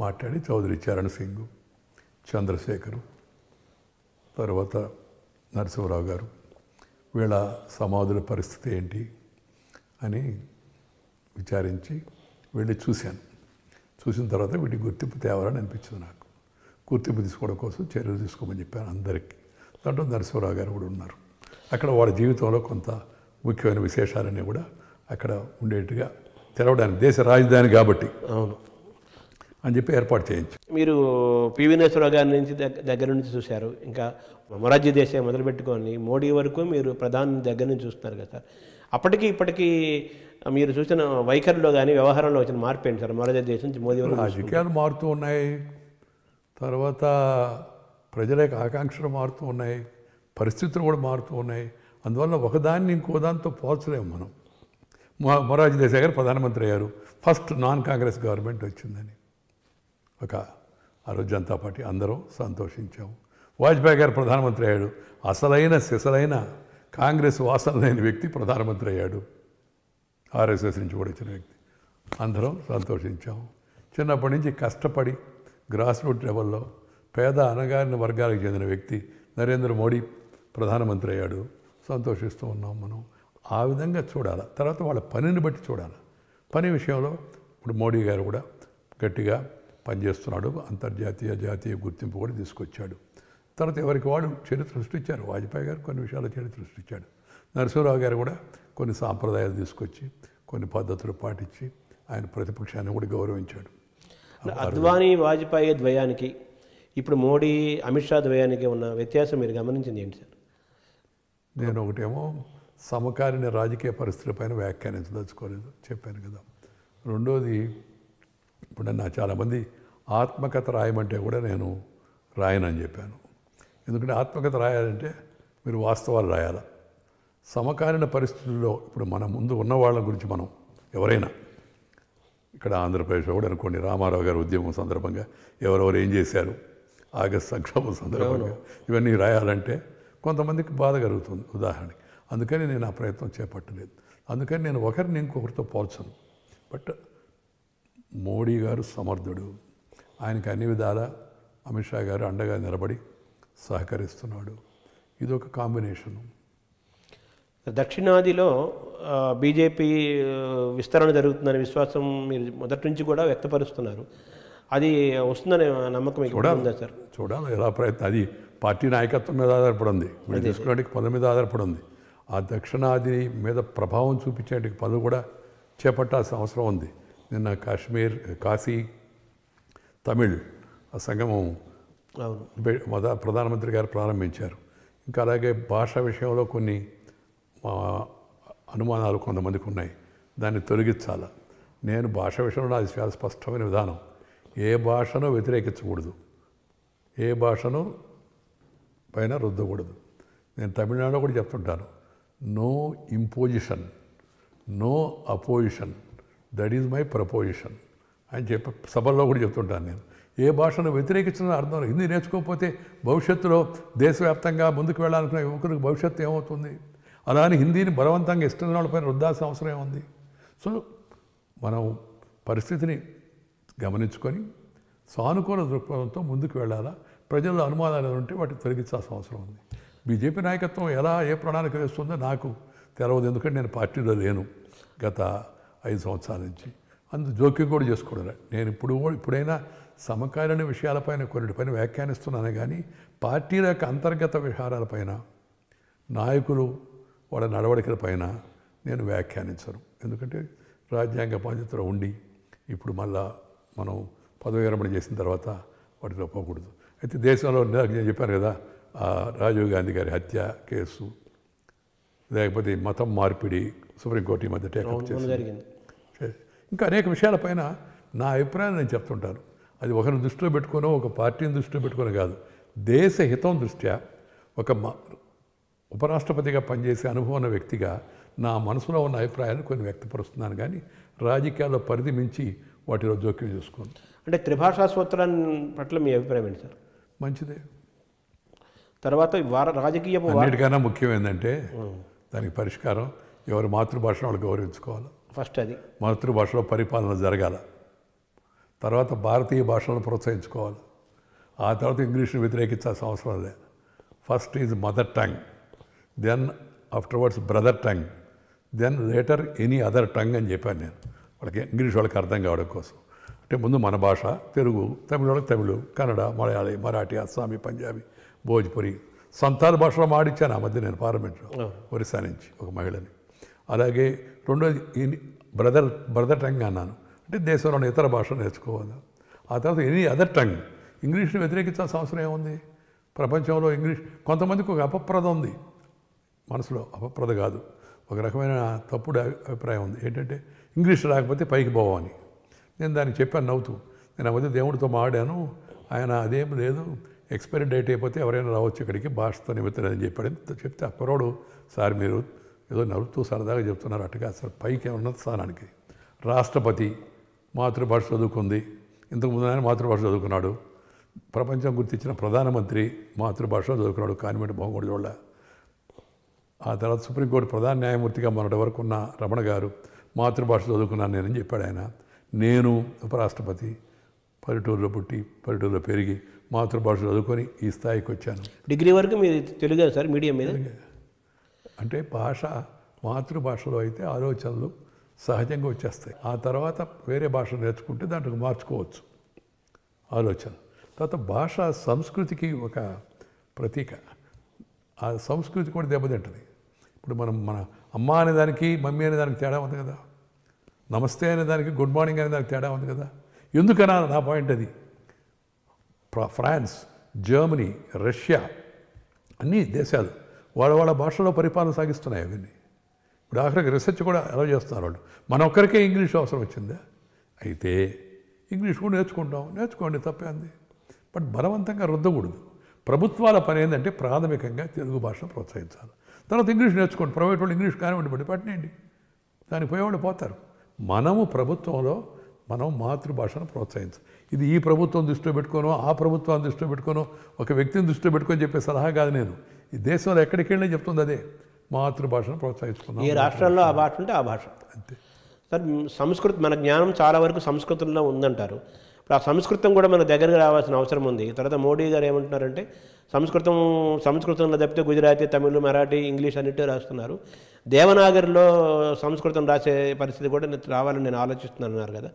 B: మాట్లాడి చౌదరి చరణ్ సింగ్, చంద్రశేఖరు, తర్వాత నరసింహరావు గారు, వీళ్ళ సమాధుల పరిస్థితి ఏంటి అని విచారించి వెళ్ళి చూశాను. చూసిన తర్వాత వీటికి గుర్తింపు తేవాలని అనిపించింది నాకు. గుర్తింపు తీసుకోవడం కోసం చర్యలు తీసుకోమని చెప్పాను అందరికీ. దాంట్లో నరసింహరావు గారు కూడా ఉన్నారు. అక్కడ వాళ్ళ జీవితంలో కొంత ముఖ్యమైన విశేషాలన్నీ కూడా అక్కడ ఉండేట్టుగా తెరవడానికి, దేశ రాజధాని కాబట్టి
A: అవును
B: అని చెప్పి ఏర్పాటు చేయించు.
A: మీరు పివి నరసింహరావు గారి నుంచి దగ్గర నుంచి చూశారు, ఇంకా మొరార్జీ దేశాయ్ మొదలుపెట్టుకొని మోడీ వరకు మీరు ప్రధాని దగ్గర నుంచి చూస్తున్నారు కదా సార్. అప్పటికి ఇప్పటికీ మీరు చూసిన వైఖరిలో కానీ వ్యవహారంలో వచ్చిన మార్పు ఏంటి సార్? మొరార్జీ దేశం నుంచి మోదీ వరకు
B: రాజకీయాలు మారుతూ ఉన్నాయి, తర్వాత ప్రజల యొక్క ఆకాంక్షలు మారుతూ ఉన్నాయి, పరిస్థితులు కూడా మారుతూ ఉన్నాయి. అందువల్ల ఒకదాన్ని ఇంకో దాంతో పోల్చలేము మనం. మొరార్జీ దేశాయ్ గారు ప్రధానమంత్రి అయ్యారు, ఫస్ట్ నాన్ కాంగ్రెస్ గవర్నమెంట్ వచ్చిందని ఒక ఆ రోజు జనతా పార్టీ అందరూ సంతోషించాము. వాజ్పేయి గారు ప్రధానమంత్రి అయ్యాడు, అసలైన సిసలైన కాంగ్రెస్ వాసన లేని వ్యక్తి ప్రధానమంత్రి అయ్యాడు, ఆర్ఎస్ఎస్ నుంచి కూడా వచ్చిన వ్యక్తి, అందరం సంతోషించాము. చిన్నప్పటి నుంచి కష్టపడి గ్రాస్ రూట్ లెవెల్లో పేద అనగారిన వర్గాలకు చెందిన వ్యక్తి నరేంద్ర మోడీ ప్రధానమంత్రి అయ్యాడు, సంతోషిస్తూ ఉన్నాం మనం. ఆ విధంగా చూడాలి. తర్వాత వాళ్ళ పనిని బట్టి చూడాలి. పని విషయంలో ఇప్పుడు మోడీ గారు కూడా గట్టిగా పనిచేస్తున్నాడు, అంతర్జాతీయ జాతీయ గుర్తింపు కూడా తీసుకొచ్చాడు. తర్వాత ఎవరికి వాడు చరిత్ర సృష్టించారు. వాజ్పేయి గారు కొన్ని విషయాల చరిత్ర సృష్టించాడు, నరసింహరావు గారు కూడా కొన్ని సాంప్రదాయాలు తీసుకొచ్చి కొన్ని పద్ధతులు పాటించి ఆయన ప్రతిపక్షాన్ని కూడా గౌరవించాడు.
A: అద్వానీ వాజ్పేయి ద్వయానికి ఇప్పుడు మోడీ అమిత్ షా ద్వయానికి ఉన్న వ్యత్యాసం మీరు గమనించింది ఏంటి సార్?
B: నేను ఒకటేమో సమకాలీన రాజకీయ పరిస్థితులపైన వ్యాఖ్యానించదలుచుకోలేదు, చెప్పాను కదా. రెండోది, ఇప్పుడు నా చాలామంది ఆత్మకథ రాయమంటే కూడా నేను రాయనని చెప్పాను. ఎందుకంటే ఆత్మకథ రాయాలంటే మీరు వాస్తవాలు రాయాలి. సమకాలీన పరిస్థితుల్లో ఇప్పుడు మన ముందు ఉన్న వాళ్ళ గురించి మనం ఎవరైనా ఇక్కడ ఆంధ్రప్రదేశ్లో కూడా అనుకోండి, రామారావు గారి ఉద్యమం సందర్భంగా ఎవరెవరు ఏం చేశారు, ఆగస్టు సంక్షోభం సందర్భంగా ఇవన్నీ రాయాలంటే కొంతమందికి బాధ కలుగుతుంది ఉదాహరణకి. అందుకని నేను ఆ ప్రయత్నం చేపట్టలేదు. అందుకని నేను ఒకరిని ఇంకొకరితో పోల్చను. బట్ మోడీ గారు సమర్థుడు, ఆయనకి అన్ని విధాల అమిత్ షా గారు అండగా నిలబడి సహకరిస్తున్నాడు. ఇది ఒక కాంబినేషను.
A: దక్షిణాదిలో బీజేపీ విస్తరణ జరుగుతుందనే విశ్వాసం మీరు మొదటి నుంచి కూడా వ్యక్తపరుస్తున్నారు. అది వస్తుందనే నమ్మకం మీకు ఉందా సార్?
B: చూడాలి ఎలా ప్రయత్నం. అది పార్టీ నాయకత్వం మీద ఆధారపడి ఉంది, వీళ్ళు తీసుకునే పనుల మీద ఆధారపడి ఉంది. ఆ దక్షిణాది మీద ప్రభావం చూపించే పనులు కూడా చేపట్టాల్సిన అవసరం ఉంది. నిన్న కాశీ తమిళ్ ఆ సంగమం ప్రధానమంత్రి గారు ప్రారంభించారు. ఇంకా అలాగే భాష విషయంలో కొన్ని అనుమానాలు కొంతమందికి ఉన్నాయి, దాన్ని తొలగించాలి. నేను భాష విషయంలో నాది చాలా స్పష్టమైన విధానం, ఏ భాషను వ్యతిరేకించకూడదు, ఏ భాషను పైన రుద్దకూడదు. నేను తమిళనాడులో కూడా చెప్తుంటాను, no imposition, no opposition, that is my proposition అని చెప్పి సభల్లో కూడా చెప్తుంటాను. నేను ఏ భాషను వ్యతిరేకించిన అర్థం. హిందీ నేర్చుకోకపోతే భవిష్యత్తులో దేశవ్యాప్తంగా ముందుకు వెళ్ళాలనుకున్న యువకులకు భవిష్యత్తు ఏమవుతుంది? అలానే హిందీని బలవంతంగా ఇష్టం వాళ్ళపైన రుద్దాల్సిన అవసరం ఏముంది? సో మనం పరిస్థితిని గమనించుకొని సానుకూల దృక్పథంతో ముందుకు వెళ్ళాలా. ప్రజల్లో అనుమానాలు ఉంటే వాటిని తొలగించాల్సిన అవసరం ఉంది. బీజేపీ నాయకత్వం ఎలా ఏ ప్రణాళిక వేస్తుందో నాకు తెలవదు, ఎందుకంటే నేను పార్టీలో లేను గత 5 సంవత్సరాల నుంచి. అందుకు జోక్యం కూడా చేసుకోవడం. నేను ఇప్పుడైనా సమకాలీన విషయాలపైన కొన్నిటిపైన వ్యాఖ్యానిస్తున్నాను, కానీ పార్టీల యొక్క అంతర్గత వ్యవహారాలపైన, నాయకులు వాళ్ళ నడవడికలపైన నేను వ్యాఖ్యానించను. ఎందుకంటే రాజ్యాంగ బాధ్యతలో ఉండి ఇప్పుడు మళ్ళా మనం పదవి విరమణ చేసిన తర్వాత వాటిలో పోకూడదు. అయితే దేశంలో నేను చెప్పాను కదా, రాజీవ్ గాంధీ గారి హత్య కేసు, లేకపోతే మతం మార్పిడి సుప్రీంకోర్టు ఈ మధ్య టేకప్ చేసింది, ఇంకా అనేక విషయాలపైన నా అభిప్రాయం నేను చెప్తుంటాను. అది ఒకరిని దృష్టిలో పెట్టుకోనో ఒక పార్టీని దృష్టిలో పెట్టుకోనో కాదు, దేశ హితం దృష్ట్యా ఒక ఉపరాష్ట్రపతిగా పనిచేసే అనుభవం ఉన్న వ్యక్తిగా నా మనసులో ఉన్న అభిప్రాయాన్ని కొన్ని వ్యక్తపరుస్తున్నాను, కానీ రాజకీయాల్లో పరిధి మించి వాటిలో జోక్యం చేసుకోను.
A: అంటే త్రిభాషా సూత్రాన్ని పట్ల మీ అభిప్రాయం ఏంటి సార్?
B: మంచిదే.
A: తర్వాత రాజకీయ
B: అన్నిటికన్నా ముఖ్యం ఏంటంటే దానికి పరిష్కారం ఎవరి మాతృభాషను వాళ్ళు గౌరవించుకోవాలి.
A: ఫస్ట్ అది
B: మాతృభాషలో పరిపాలన జరగాల. తర్వాత భారతీయ భాషలను ప్రోత్సహించుకోవాలి. ఆ తర్వాత ఇంగ్లీష్ని వ్యతిరేకించాల్సిన అవసరం లేదు. First is mother tongue, then afterwards brother tongue, then later any other tongue అని చెప్పాను నేను వాళ్ళకి, ఇంగ్లీష్ వాళ్ళకి అర్థం కావడం కోసం. అంటే ముందు మన భాష తెలుగు, తమిళోళ్ళకి తమిళ్, కన్నడ, మలయాళీ, మరాఠీ, అస్సామీ, పంజాబీ, భోజ్పురి, సంతాల్ భాషలో మాడిచ్చాను ఆ మధ్య నేను పార్లమెంట్లో ఒరిస్సా నుంచి ఒక మహిళని. అలాగే రెండోది బ్రదర్ టంగ్ అన్నాను, అంటే దేశంలోని ఇతర భాషలు నేర్చుకోవాలి. ఆ తర్వాత ఎనీ అదర్ టంగ్, ఇంగ్లీష్ని వ్యతిరేకించాల్సిన అవసరం ఏముంది? ప్రపంచంలో ఇంగ్లీష్ కొంతమందికి ఒక అపప్రద ఉంది మనసులో, అపప్రద కాదు, ఒక రకమైన తప్పుడు అభిప్రాయం ఉంది. ఏంటంటే ఇంగ్లీష్ రాకపోతే పైకి పోవని. నేను దానికి చెప్పాను నవ్వుతూ, నేను ఆ మధ్య దేవుడితో మాడాను, ఆయన అదేం లేదు, ఎక్స్పైరీ డేట్ అయిపోతే ఎవరైనా రావచ్చు ఇక్కడికి, భాషతో నిమిత్తం అని చెప్పాడు. చెప్తే ఆ కుర్రోడు, సార్ మీరు ఏదో నవ్వుతూ సరదాగా చెప్తున్నారు, అట్టుగా అసలు పైకి ఉన్నత స్థానానికి. రాష్ట్రపతి మాతృభాష చదువుకుంది, ఇంతకుముందు ఆయన మాతృభాష చదువుకున్నాడు. ప్రపంచం గుర్తించిన ప్రధానమంత్రి మాతృభాష చదువుకున్నాడు, కానిమెంట్ బొమ్మగూడ జోళ్ళ. ఆ తర్వాత సుప్రీంకోర్టు ప్రధాన న్యాయమూర్తిగా మొన్నటి వరకు ఉన్న రమణ గారు మాతృభాష చదువుకున్నాను నేనని చెప్పాడు ఆయన. నేను ఉపరాష్ట్రపతి, పల్లెటూరులో పుట్టి పల్లెటూరులో పెరిగి మాతృభాష చదువుకొని ఈ స్థాయికి వచ్చాను.
A: డిగ్రీ వరకు మీరు తెలుగు సార్, మీడియం మీద?
B: అంటే భాష మాతృభాషలో అయితే ఆలోచనలు సహజంగా వచ్చేస్తాయి. ఆ తర్వాత వేరే భాష నేర్చుకుంటే దాంట్లో మార్చుకోవచ్చు ఆలోచన. తర్వాత భాష సంస్కృతికి ఒక ప్రతీక. ఆ సంస్కృతి కూడా దెబ్బతింటుంది. ఇప్పుడు మన అమ్మ అనేదానికి మమ్మీ అనేదానికి తేడా ఉంది కదా, నమస్తే అనేదానికి గుడ్ మార్నింగ్ అనేదానికి తేడా ఉంది కదా. ఎందుకనా నా పాయింట్ అది. ఫ్రాన్స్, జర్మనీ, రష్యా అన్ని దేశాలు వాళ్ళ భాషలో పరిపాలన సాగిస్తున్నాయి అవన్నీ. ఇప్పుడు ఆఖరికి రీసెర్చ్ కూడా ఎలా చేస్తున్నారు వాళ్ళు. మన ఒక్కరికే ఇంగ్లీష్ అవసరం వచ్చిందా? అయితే ఇంగ్లీష్ కూడా నేర్చుకోండి, తప్పేంది. బట్ బలవంతంగా రుద్దకూడదు. ప్రభుత్వాల పని ఏంటంటే ప్రాథమికంగా తెలుగు భాషను ప్రోత్సహించాలి. తర్వాత ఇంగ్లీష్ నేర్చుకోండి, ప్రైవేట్ వాళ్ళు ఇంగ్లీష్ కానివ్వండి, పట్టినండి, దానికి పోయేవాళ్ళు పోతారు. మనము ప్రభుత్వంలో మనం మాతృభాషను ప్రోత్సహించాలి. ఇది ఈ ప్రభుత్వం దృష్టిలో పెట్టుకోనో ఆ ప్రభుత్వాన్ని దృష్టిలో పెట్టుకోనో ఒక వ్యక్తిని దృష్టిలో పెట్టుకొని చెప్పే సలహా కాదు నేను. ఈ దేశంలో ఎక్కడికి వెళ్ళినా చెప్తుంది అదే, మాతృభాషను ప్రోత్సహించుకున్నాం.
A: ఏ రాష్ట్రాల్లో ఆ భాష ఉంటే ఆ భాష
B: అంతే.
A: సార్ సంస్కృతి, మన జ్ఞానం చాలా వరకు సంస్కృతంలో ఉందంటారు. ఇప్పుడు ఆ సంస్కృతం కూడా మన దగ్గరకు రావాల్సిన అవసరం ఉంది. తర్వాత మోడీ గారు ఏమంటున్నారంటే సంస్కృతంలో తప్పితే గుజరాతీ, తమిళ్, మరాఠీ, ఇంగ్లీష్ అన్నిటి రాస్తున్నారు, దేవనాగరిలో సంస్కృతం రాసే పరిస్థితి కూడా రావాలని నేను ఆలోచిస్తున్నాను అన్నారు కదా.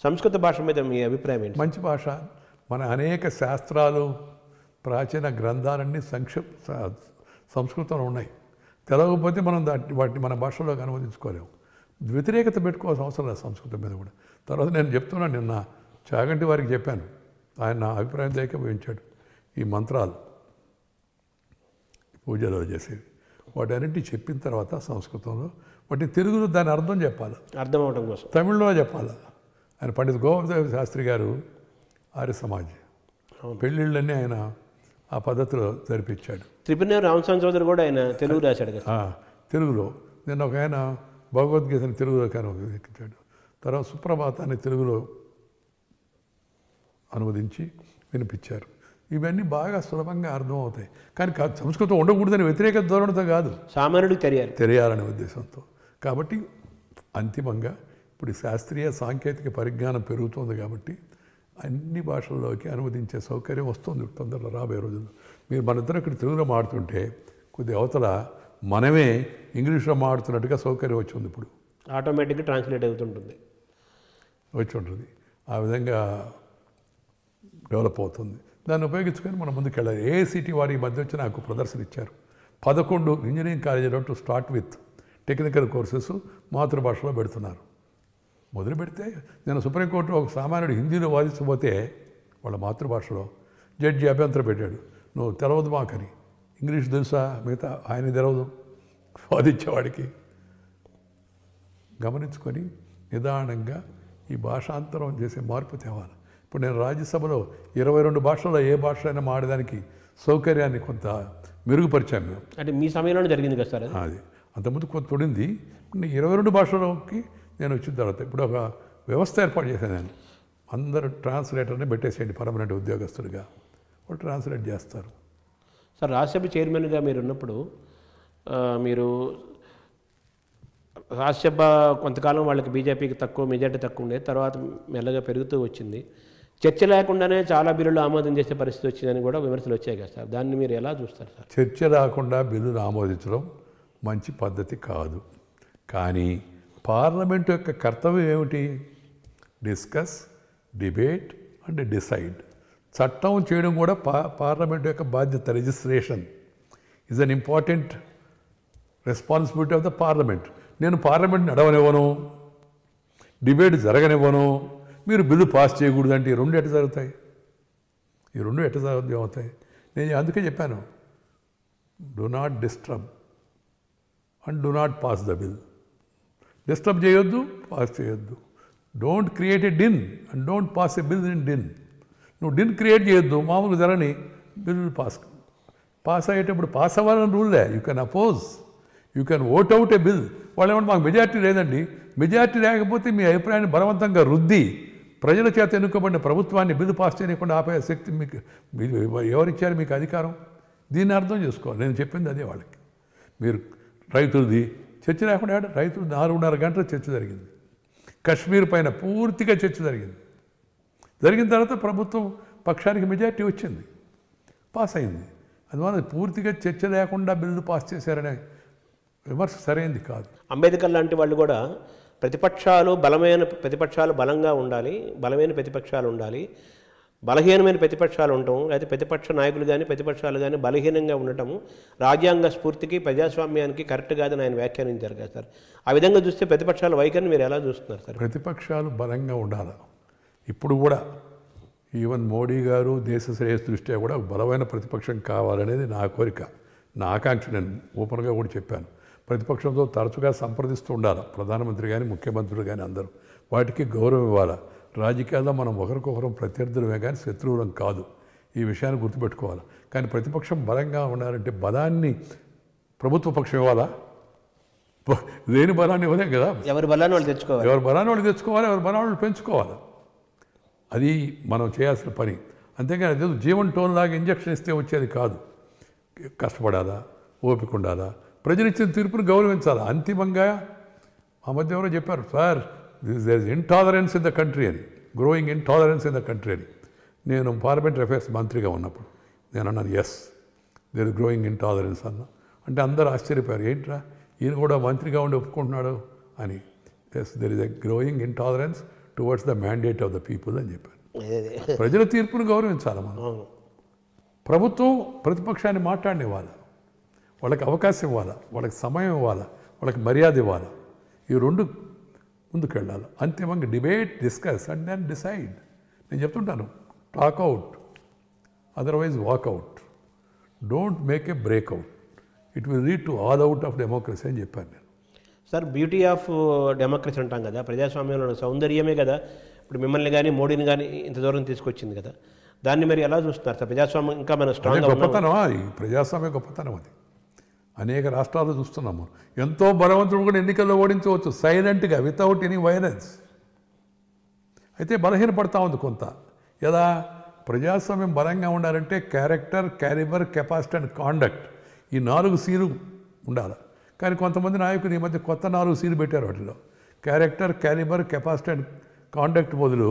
A: సంస్కృత భాష మీద మీ అభిప్రాయం ఏంటి?
B: మంచి భాష. మన అనేక శాస్త్రాలు, ప్రాచీన గ్రంథాలన్నీ సంస్కృతంలో ఉన్నాయి. తెలవకపోతే మనం వాటిని మన భాషలోకి అనువదించుకోలేము. వ్యతిరేకత పెట్టుకోవాల్సిన అవసరం లేదు సంస్కృతం మీద కూడా. తర్వాత నేను చెప్తున్నాను, నిన్న చాగంటి వారికి చెప్పాను, ఆయన నా అభిప్రాయం ఏకీభవించాడు. ఈ మంత్రాలు పూజలో చేసేవి వాటన్నింటినీ చెప్పిన తర్వాత సంస్కృతంలో వాటిని తెలుగులో దాని అర్థం చెప్పాలి,
A: అర్థం అవడం కోసం
B: తమిళ్లో చెప్పాలి. ఆయన పండిత్ గోవర్ధన్ శాస్త్రి గారు ఆర్య సమాజ్ పెళ్ళిళ్ళన్నీ ఆయన ఆ పద్ధతిలో జరిపించాడు.
A: త్రిపురనేని రామస్వామి చౌదరి కూడా ఆయన తెలుగు రాశాడు కదా.
B: తెలుగులో నిన్న ఒక ఆయన భగవద్గీతని తెలుగులో అనువదించాడు. తర్వాత సుప్రభాతాన్ని తెలుగులో అనువదించి వినిపించారు. ఇవన్నీ బాగా సులభంగా అర్థమవుతాయి. కానీ సంస్కృతం ఉండకూడదని వ్యతిరేక ధోరణితో కాదు,
A: సామాన్యుడికి తెలియాలనే
B: ఉద్దేశంతో. కాబట్టి అంతిమంగా ఇప్పుడు శాస్త్రీయ సాంకేతిక పరిజ్ఞానం పెరుగుతుంది కాబట్టి అన్ని భాషల్లోకి అనువదించే సౌకర్యం వస్తుంది తొందరలో రాబోయే రోజుల్లో. మీరు మనిద్దరం ఇక్కడ తెలుగులో మాడుతుంటే కొద్ది అవతల మనమే ఇంగ్లీష్లో మాడుతున్నట్టుగా సౌకర్యం వచ్చింది. ఇప్పుడు
A: ఆటోమేటిక్గా ట్రాన్స్లేట్
B: వచ్చి ఉంటుంది. ఆ విధంగా డెవలప్ అవుతుంది. దాన్ని ఉపయోగించుకొని మనం ముందుకెళ్ళాలి. ఏఐసిటి వారి మధ్య వచ్చి నాకు ప్రదర్శన ఇచ్చారు. 11 ఇంజనీరింగ్ కాలేజీలో to start with technical courses మాతృభాషలో పెడుతున్నారు. మొదలు పెడితే నేను సుప్రీంకోర్టులో ఒక సామాన్యుడు హిందీలో వాదించబోతే వాళ్ళ మాతృభాషలో జడ్జి అభ్యంతరం పెట్టాడు, నువ్వు తెలవదు మాకని, ఇంగ్లీష్ తెలుసా, మిగతా ఆయన తెలవదు వాదించేవాడికి. గమనించుకొని నిదానంగా ఈ భాషాంతరం చేసే మార్పు తేవాలి. ఇప్పుడు నేను రాజ్యసభలో 22 భాషల్లో ఏ భాష అయినా మాడడానికి సౌకర్యాన్ని కొంత మెరుగుపరిచాను మేము.
A: అంటే మీ సమయంలోనే జరిగింది కదా సార్
B: అది. అంతకుముందు కొంత తొడింది. 22 భాషల్లోకి నేను వచ్చిన తర్వాత ఇప్పుడు ఒక వ్యవస్థ ఏర్పాటు చేశాను నేను. అందరూ ట్రాన్స్లేటర్ని పెట్టేసేయండి పర్మనెంట్ ఉద్యోగస్తులుగా, వాళ్ళు ట్రాన్స్లేట్ చేస్తారు.
A: సార్ రాజ్యసభ చైర్మన్గా మీరు ఉన్నప్పుడు మీరు రాజ్యసభ కొంతకాలం వాళ్ళకి బీజేపీకి మెజార్టీ తక్కువ ఉండేది, తర్వాత మెల్లగా పెరుగుతూ వచ్చింది. చర్చ లేకుండానే చాలా బిల్లులు ఆమోదం చేసే పరిస్థితి వచ్చిందని కూడా విమర్శలు వచ్చాయి కదా సార్, దాన్ని మీరు ఎలా చూస్తారు సార్?
B: చర్చ రాకుండా బిల్లులు ఆమోదించడం మంచి పద్ధతి కాదు. కానీ పార్లమెంటు యొక్క కర్తవ్యం ఏమిటి? Discuss, debate and decide. చట్టం చేయడం కూడా పార్లమెంట్ యొక్క బాధ్యత. Registration is an important responsibility of the parliament. నేను పార్లమెంట్ నడవనివ్వను, డిబేట్ జరగనివ్వను, మీరు బిల్లు పాస్ చేయకూడదు అంటే ఈ రెండు ఎట్లా జరుగుతాయి? ఈ రెండు ఎట్లా సాధ్యం అవుతాయి? నేను అందుకే చెప్పాను, do not disturb and do not pass the bill. Disturb చేయొద్దు, పాస్ చేయొద్దు. Don't create a din and don't pass a bill in din. నువ్వు డిన్ క్రియేట్ చేయొద్దు, మామూలుగా జరగని బిల్లు పాస్ అయ్యేటప్పుడు పాస్ అవ్వాలని రూల్లే. You can oppose, you can vote out a bill. వాళ్ళు ఏమంటే మాకు మెజార్టీ లేదండి. మెజార్టీ లేకపోతే మీ అభిప్రాయాన్ని బలవంతంగా రుద్ది ప్రజల చేత ఎన్నుకోబడిన ప్రభుత్వాన్ని బిల్లు పాస్ చేయకుండా ఆపే శక్తి మీకు ఎవరిచ్చారు మీకు అధికారం? దీన్ని అర్థం చేసుకోవాలి. నేను చెప్పింది అదే వాళ్ళకి. మీరు రైతులది చర్చ లేకుండా రైతులు 4.5 గంటల చర్చ జరిగింది. కశ్మీర్ పైన పూర్తిగా చర్చ జరిగింది. జరిగిన తర్వాత ప్రభుత్వం పక్షానికి మెజార్టీ వచ్చింది, పాస్ అయింది. అందువల్ల పూర్తిగా చర్చ లేకుండా బిల్లు పాస్ చేశారనే విమర్శ సరైనది కాదు.
A: అంబేద్కర్ లాంటి వాళ్ళు కూడా బలమైన ప్రతిపక్షాలు బలంగా ఉండాలి, బలమైన ప్రతిపక్షాలు ఉండాలి, బలహీనమైన ప్రతిపక్షాలు ఉండటం, అయితే ప్రతిపక్ష నాయకులు కానీ ప్రతిపక్షాలు కానీ బలహీనంగా ఉండటము రాజ్యాంగ స్ఫూర్తికి ప్రజాస్వామ్యానికి కరెక్ట్ కాదని ఆయన వ్యాఖ్యానించారు కదా సార్. ఆ విధంగా చూస్తే ప్రతిపక్షాల వైఖరిని మీరు ఎలా చూస్తున్నారు సార్?
B: ప్రతిపక్షాలు బలంగా ఉండాలి. ఇప్పుడు కూడా ఈవెన్ మోడీ గారు దేశ శ్రేయస్సు దృష్ట్యా కూడా బలమైన ప్రతిపక్షం కావాలనేది నా కోరిక, నా ఆకాంక్ష. నేను ఓపెన్గా కూడా చెప్పాను. ప్రతిపక్షంతో తరచుగా సంప్రదిస్తూ ఉండాలి ప్రధానమంత్రి కానీ ముఖ్యమంత్రులు కానీ అందరూ. వాటికి గౌరవం ఇవ్వాలి. రాజకీయాల్లో మనం ఒకరికొకరం ప్రత్యర్థులమే కానీ శత్రువులం కాదు. ఈ విషయాన్ని గుర్తుపెట్టుకోవాలి. కానీ ప్రతిపక్షం బలంగా ఉండాలంటే బలాన్ని ప్రభుత్వ పక్షం ఇవ్వాలా? దేని బలాన్ని ఇవ్వలేం కదా.
A: ఎవరి బలాన్ని వాళ్ళు తెచ్చుకోవాలి,
B: ఎవరి బలాన్ని వాళ్ళు తెచ్చుకోవాలి, ఎవరి బలాన్ని వాళ్ళు పెంచుకోవాలి. అది మనం చేయాల్సిన పని. అంతేగాని అదే జీవన్ టోన్ లాగా ఇంజక్షన్ ఇస్తే వచ్చేది కాదు. కష్టపడాలా, ఓపిక ఉండాలా, ప్రజలు ఇచ్చిన తీర్పును గౌరవించాలి. అంతిమంగా ఆ మధ్య ఎవరో చెప్పారు, sir there is intolerance in the country అని, growing intolerance in the country అని. నేను పార్లమెంటరీ అఫేర్స్ మంత్రిగా ఉన్నప్పుడు నేను అన్నాను, yes there is growing intolerance అన్నా. అంటే అందరూ ఆశ్చర్యపోయారు, ఏంట్రా ఈయన కూడా మంత్రిగా ఉండి ఒప్పుకుంటున్నాడు అని. Yes there is a growing intolerance towards the mandate of the people అని చెప్పాను. ప్రజల తీర్పును గౌరవించాలి మనం. ప్రభుత్వం ప్రతిపక్షాన్ని మాట్లాడనివ్వాలి, వాళ్ళకి అవకాశం ఇవ్వాలి, వాళ్ళకి సమయం ఇవ్వాలి, వాళ్ళకి మర్యాద ఇవ్వాలి. ఈ రెండు ముందుకెళ్ళాలి. అంతిమంగా debate, discuss and then decide. నేను చెప్తుంటాను, talk out otherwise walk out, don't make a break out, it will lead to all out of democracy అని చెప్పాను నేను.
A: సార్ బ్యూటీ ఆఫ్ డెమోక్రసీ అంటాం కదా, ప్రజాస్వామ్యంలో సౌందర్యమే కదా ఇప్పుడు మిమ్మల్ని కానీ మోడీని కానీ ఇంత దూరం తీసుకొచ్చింది కదా. దాన్ని మరి ఎలా చూస్తున్నారు సార్? ప్రజాస్వామ్యం ఇంకా మనం స్ట్రాంగ్
B: గొప్పతనం, ఈ ప్రజాస్వామ్య గొప్పతనం అది. అనేక రాష్ట్రాలు చూస్తున్నాము. ఎంతో బలవంతుడు కూడా ఎన్నికల్లో ఓడించవచ్చు సైలెంట్గా, వితౌట్ ఎనీ వైలెన్స్. అయితే బలహీనపడతా ఉంది కొంత. ఎలా? ప్రజాస్వామ్యం బలంగా ఉండాలంటే character, calibre, capacity and conduct, ఈ 4 Cలు ఉండాలి. కానీ కొంతమంది నాయకులు ఈ మధ్య కొత్త 4 Cలు పెట్టారు. వాటిలో character, calibre, capacity and conduct బదులు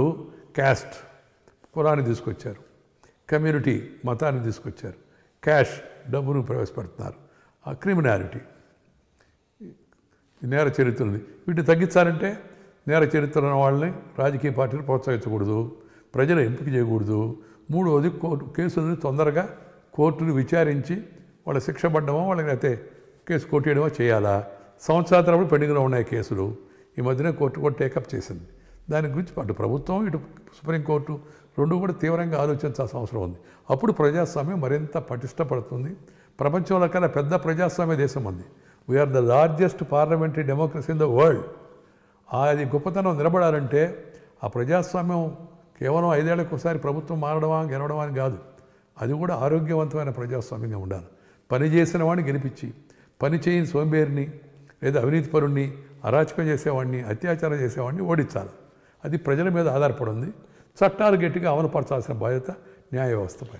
B: క్యాస్ట్, కులాన్ని తీసుకొచ్చారు. కమ్యూనిటీ, మతాన్ని తీసుకొచ్చారు. క్యాష్, డబ్బును ప్రవేశపెడుతున్నారు. ఆ క్రిమినాలిటీ, నేర చరిత్రని, వీటిని తగ్గించాలంటే నేర చరిత్ర ఉన్న వాళ్ళని రాజకీయ పార్టీలు ప్రోత్సహించకూడదు, ప్రజలు ఎంపిక చేయకూడదు. 3వది కేసులను తొందరగా కోర్టులు విచారించి వాళ్ళ శిక్ష పడ్డమో వాళ్ళకి అయితే కేసు కొట్టేయడమో చేయాలా. సంవత్సరాల తరబడి పెండింగ్లో ఉన్నాయి కేసులు. ఈ మధ్యనే కోర్టు కూడా టేకప్ చేసింది. దాని గురించి అటు ప్రభుత్వం ఇటు సుప్రీంకోర్టు రెండు కూడా తీవ్రంగా ఆలోచించాల్సిన అవసరం ఉంది. అప్పుడు ప్రజాస్వామ్యం మరింత పటిష్టపడుతుంది. ప్రపంచంలో కన్నా పెద్ద ప్రజాస్వామ్య దేశం ఉంది. We are the largest parliamentary democracy in the world. అది గొప్పతనం నిలబడాలంటే ఆ ప్రజాస్వామ్యం కేవలం 5 ఏళ్లకు ఒకసారి ప్రభుత్వం మారడమా గెలవడమా అని కాదు. అది కూడా ఆరోగ్యవంతమైన ప్రజాస్వామ్యంగా ఉండాలి. పని చేసిన వాడిని గెలిపించి, పని చేయని సోంబేరిని లేదా అవినీతిపరుణ్ణి, అరాచకం చేసేవాడిని, అత్యాచారం చేసేవాడిని ఓడించాలి. అది ప్రజల మీద ఆధారపడి ఉంది. చట్టాలు గట్టిగా అమలుపరచాల్సిన బాధ్యత న్యాయ వ్యవస్థపై.